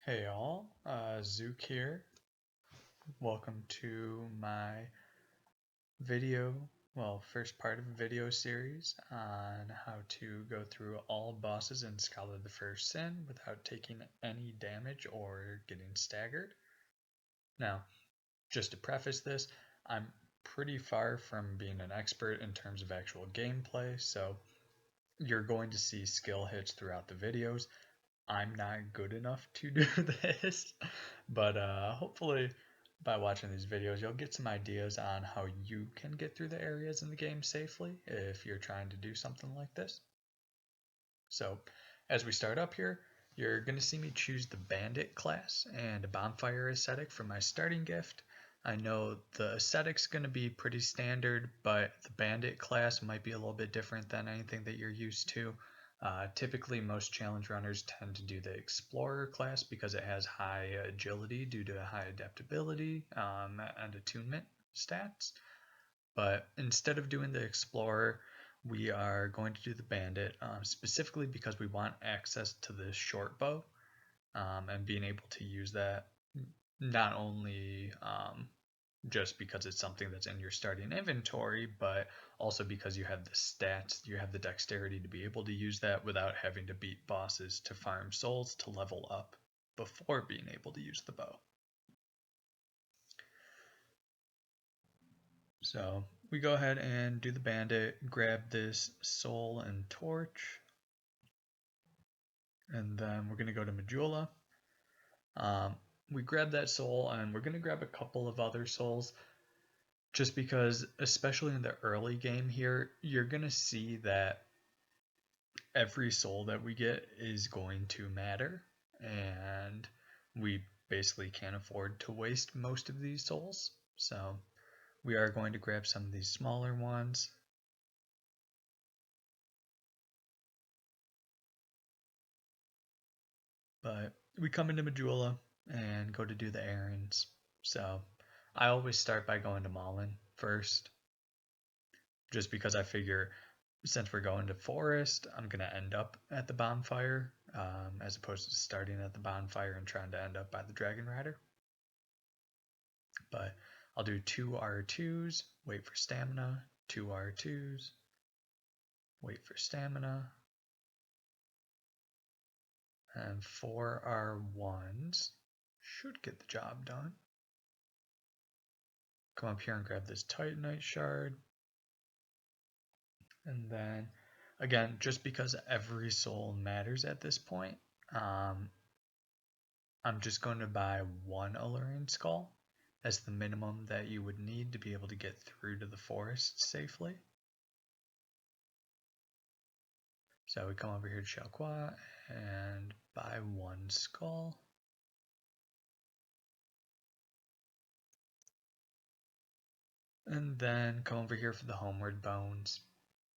Hey all, Zook here. Welcome to my first part of a video series on how to go through all bosses in Scholar the First Sin without taking any damage or getting staggered. Now, just to preface this, I'm pretty far from being an expert in terms of actual gameplay, so you're going to see skill hits throughout the videos. I'm not good enough to do this, but hopefully by watching these videos you'll get some ideas on how you can get through the areas in the game safely if you're trying to do something like this. So as we start up here, you're going to see me choose the Bandit class and a Bonfire aesthetic for my starting gift. I know the aesthetic's going to be pretty standard, but the Bandit class might be a little bit different than anything that you're used to. Typically, most challenge runners tend to do the Explorer class because it has high agility due to high adaptability and attunement stats. But instead of doing the Explorer, we are going to do the Bandit, specifically because we want access to the short bow and being able to use that not only just because it's something that's in your starting inventory, but also because you have the stats, you have the dexterity to be able to use that without having to beat bosses to farm souls to level up before being able to use the bow. So we go ahead and do the Bandit, grab this soul and torch, and then we're going to go to Majula. We grab that soul, and we're going to grab a couple of other souls just because, especially in the early game here, you're going to see that every soul that we get is going to matter, and we basically can't afford to waste most of these souls. So we are going to grab some of these smaller ones. But we come into Majula and go to do the errands. So I always start by going to Malin first, just because I figure since we're going to forest, I'm going to end up at the bonfire as opposed to starting at the bonfire and trying to end up by the Dragon Rider. But I'll do 2 R2s, wait for stamina, 2 R2s, wait for stamina, and 4 R1s should get the job done. Come up here and grab this Titanite shard. And then, again, just because every soul matters at this point, I'm just going to buy 1 Alluring Skull as the minimum that you would need to be able to get through to the forest safely. So we come over here to Chalqua and buy 1 skull. And then come over here for the Homeward Bones.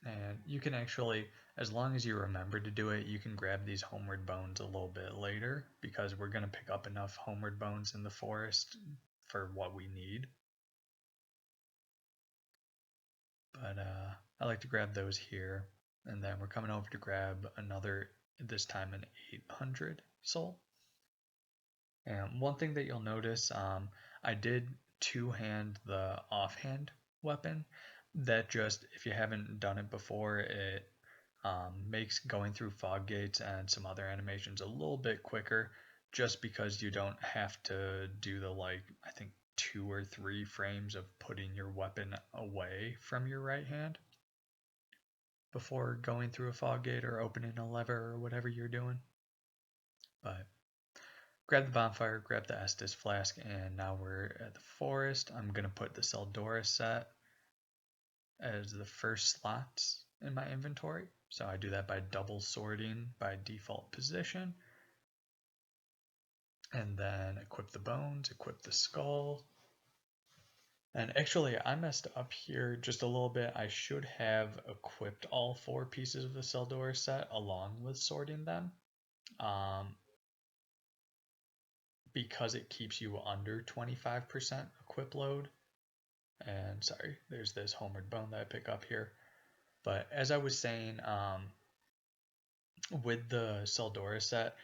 And you can actually, as long as you remember to do it, you can grab these Homeward Bones a little bit later because we're going to pick up enough Homeward Bones in the forest for what we need. But I like to grab those here. And then we're coming over to grab another, this time an 800 soul. And one thing that you'll notice, I did two-hand the offhand weapon. That just, if you haven't done it before, it makes going through fog gates and some other animations a little bit quicker, just because you don't have to do the, like, I think 2 or 3 frames of putting your weapon away from your right hand before going through a fog gate or opening a lever or whatever you're doing. But grab the bonfire, grab the Estus flask, and now we're at the forest. I'm going to put the Seldora set as the first slots in my inventory. So I do that by double sorting by default position. And then equip the bones, equip the skull. And actually, I messed up here just a little bit. I should have equipped all 4 pieces of the Seldora set along with sorting them. Because it keeps you under 25% equip load. And sorry, there's this Homeward Bone that I pick up here. But as I was saying, with the Seldora set,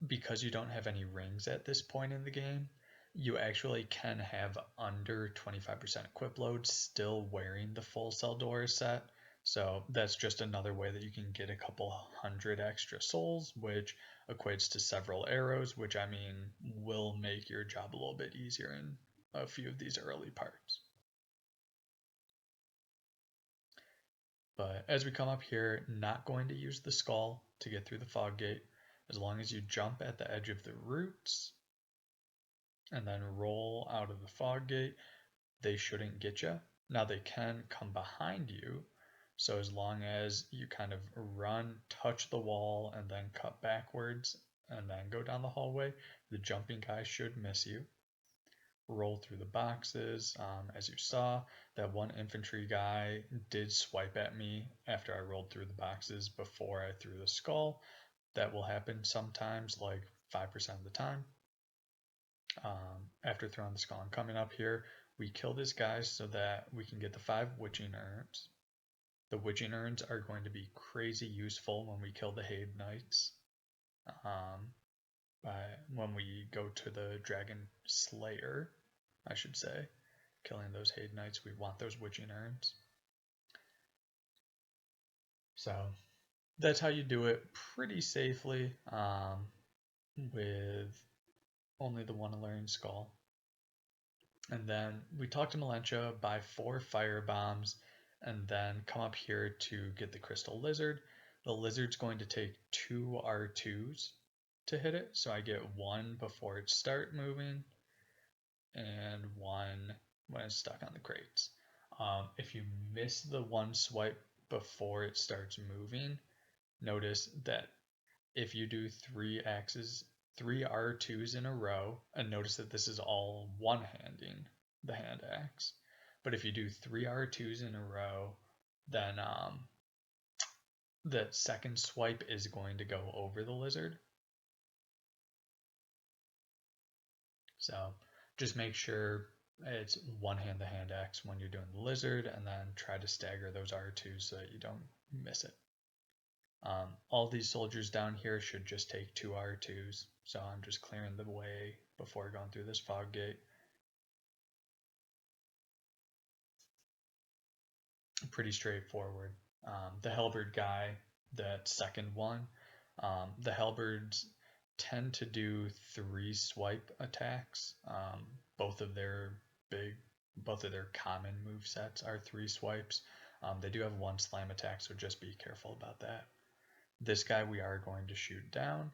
because you don't have any rings at this point in the game, you actually can have under 25% equip load still wearing the full Seldora set. So that's just another way that you can get a couple hundred extra souls, which equates to several arrows, which I mean will make your job a little bit easier in a few of these early parts. But as we come up here, not going to use the skull to get through the fog gate. As long as you jump at the edge of the roots and then roll out of the fog gate, they shouldn't get you. Now they can come behind you, so as long as you kind of run, touch the wall, and then cut backwards and then go down the hallway, the jumping guy should miss you. Roll through the boxes. As you saw, that one infantry guy did swipe at me after I rolled through the boxes before I threw the skull. That will happen sometimes, like 5% of the time. After throwing the skull and coming up here, we kill this guy so that we can get the 5 witching urns. The witching urns are going to be crazy useful when we kill the Haid Knights. When we go to the Dragon Slayer, I should say, killing those Haid Knights, we want those witching urns. So that's how you do it pretty safely with only the one alluring skull. And then we talk to Melentia, buy 4 fire bombs, and then come up here to get the crystal lizard. The lizard's going to take 2 R2s to hit it, so I get 1 before it starts moving and 1 when it's stuck on the crates. If you miss the 1 swipe before it starts moving, notice that if you do 3 R2s in a row, and notice that this is all one-handing the hand axe. But if you do 3 R2s in a row, then the second swipe is going to go over the lizard. So just make sure it's one-hand the hand axe when you're doing the lizard, and then try to stagger those R2s so that you don't miss it. All these soldiers down here should just take 2 R2s, so I'm just clearing the way before going through this fog gate. Pretty straightforward. The halberd guy, that second one, the halberds tend to do 3 swipe attacks. Both of their common move sets are 3 swipes. They do have 1 slam attack, so just be careful about that. This guy we are going to shoot down.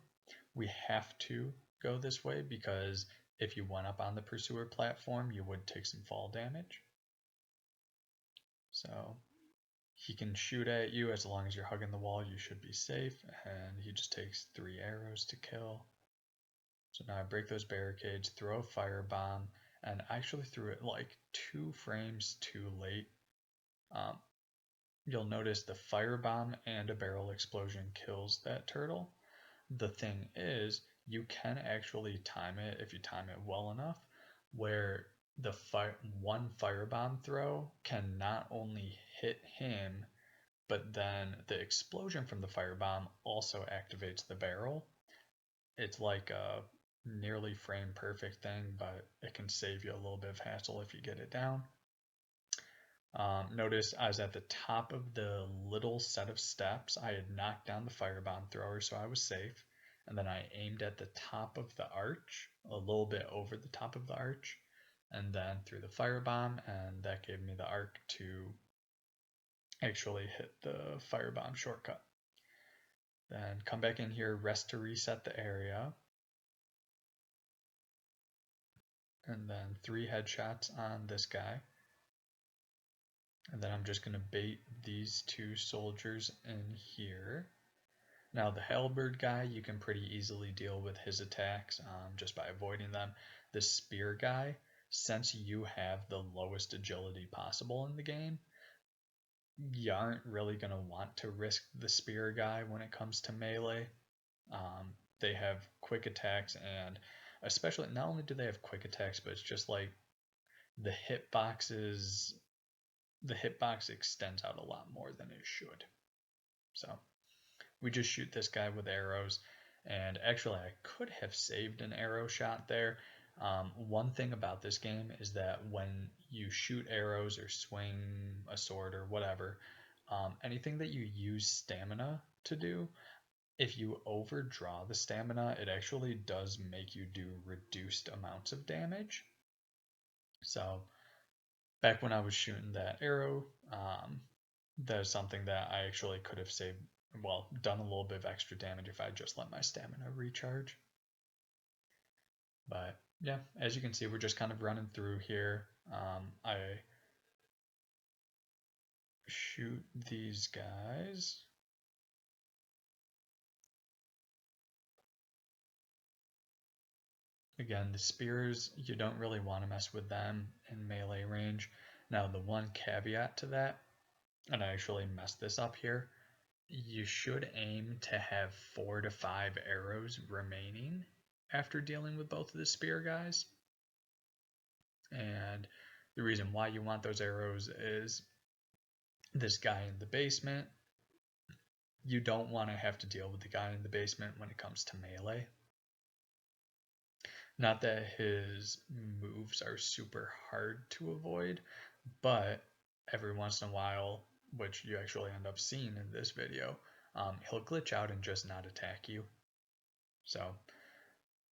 We have to go this way because if you went up on the pursuer platform, you would take some fall damage. So he can shoot at you as long as you're hugging the wall, you should be safe, and he just takes 3 arrows to kill. So now I break those barricades, throw a firebomb, and I actually threw it like 2 frames too late. You'll notice the firebomb and a barrel explosion kills that turtle. The thing is, you can actually time it if you time it well enough, where the one firebomb throw can not only hit him, but then the explosion from the firebomb also activates the barrel. It's like a nearly frame perfect thing, but it can save you a little bit of hassle if you get it down. Notice I was at the top of the little set of steps. I had knocked down the firebomb thrower, so I was safe. And then I aimed at the top of the arch, a little bit over the top of the arch, and then threw the firebomb, and that gave me the arc to actually hit the firebomb shortcut. Then come back in here, rest to reset the area. And then 3 headshots on this guy. And then I'm just going to bait these 2 soldiers in here. Now the halberd guy, you can pretty easily deal with his attacks just by avoiding them. The spear guy, since you have the lowest agility possible in the game, you aren't really going to want to risk the spear guy when it comes to melee. They have quick attacks, and especially not only do they have quick attacks, but it's just like the hitbox extends out a lot more than it should. So we just shoot this guy with arrows. And actually, I could have saved an arrow shot there. One thing about this game is that when you shoot arrows or swing a sword or whatever, anything that you use stamina to do, if you overdraw the stamina, it actually does make you do reduced amounts of damage. So back when I was shooting that arrow, that's something that I actually could have saved, well, done a little bit of extra damage if I just let my stamina recharge. But yeah, as you can see, we're just kind of running through here. I shoot these guys. Again, the spears, you don't really want to mess with them in melee range. Now, the one caveat to that, and I actually messed this up here, you should aim to have 4 to 5 arrows remaining after dealing with both of the spear guys. And the reason why you want those arrows is this guy in the basement, you don't want to have to deal with the guy in the basement when it comes to melee. Not that his moves are super hard to avoid, but every once in a while, which you actually end up seeing in this video, he'll glitch out and just not attack you. So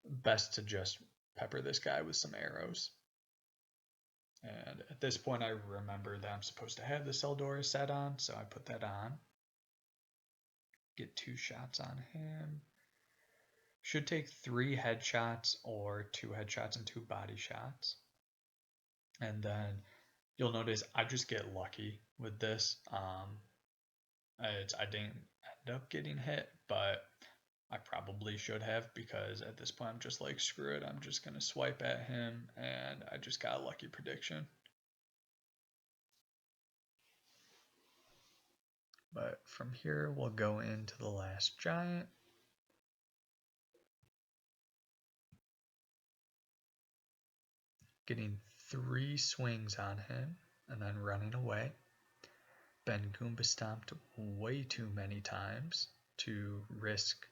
best to just pepper this guy with some arrows. And at this point, I remember that I'm supposed to have the Seldora set on, so I put that on. Get 2 shots on him. Should take 3 headshots or 2 headshots and 2 body shots. And then you'll notice I just get lucky with this. I didn't end up getting hit, but I probably should have, because at this point I'm just like, screw it, I'm just going to swipe at him, and I just got a lucky prediction. But from here, we'll go into the last giant. Getting 3 swings on him, and then running away. Been Goomba stomped way too many times to risk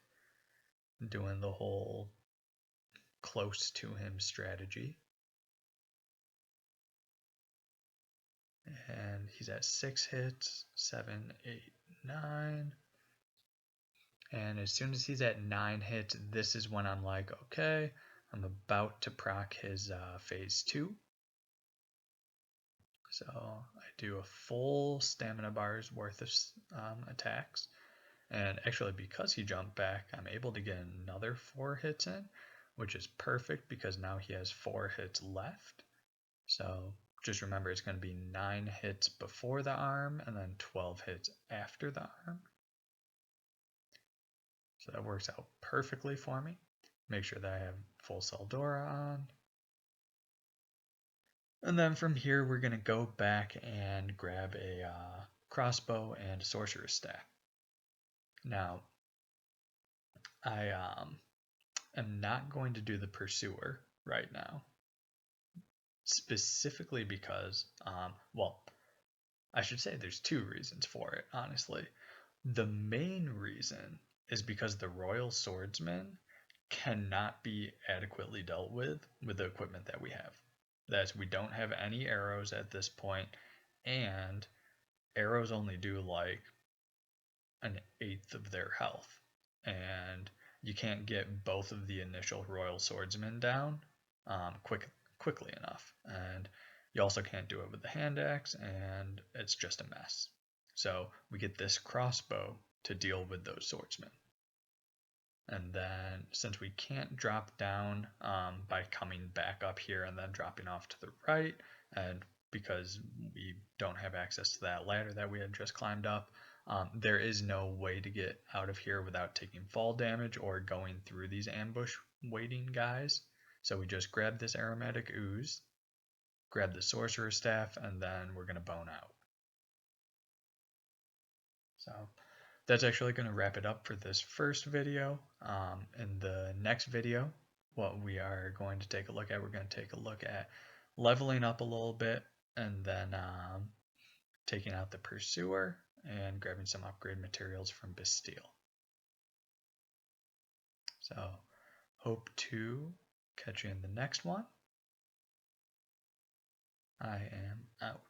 doing the whole close to him strategy. And he's at 6 hits, 7, 8, 9. And as soon as he's at 9 hits, this is when I'm like, okay, I'm about to proc his phase 2. So I do a full stamina bar's worth of attacks. And actually, because he jumped back, I'm able to get another 4 hits in, which is perfect because now he has 4 hits left. So just remember, it's going to be 9 hits before the arm and then 12 hits after the arm. So that works out perfectly for me. Make sure that I have full Seldora on. And then from here, we're going to go back and grab a crossbow and a sorcerer's staff. Now, I am not going to do the pursuer right now, specifically because, well, I should say there's 2 reasons for it, honestly. The main reason is because the royal swordsman cannot be adequately dealt with the equipment that we have. That's, we don't have any arrows at this point, and arrows only do like 1/8 of their health, and you can't get both of the initial royal swordsmen down quickly enough, and you also can't do it with the hand axe, and it's just a mess. So we get this crossbow to deal with those swordsmen. And then since we can't drop down by coming back up here and then dropping off to the right, and because we don't have access to that ladder that we had just climbed up, there is no way to get out of here without taking fall damage or going through these ambush waiting guys. So we just grab this aromatic ooze, grab the sorcerer's staff, and then we're going to bone out. So that's actually going to wrap it up for this first video. In the next video, what we are going to take a look at, we're going to take a look at leveling up a little bit, and then taking out the pursuer and grabbing some upgrade materials from Bastille. So hope to catch you in the next one. I am out.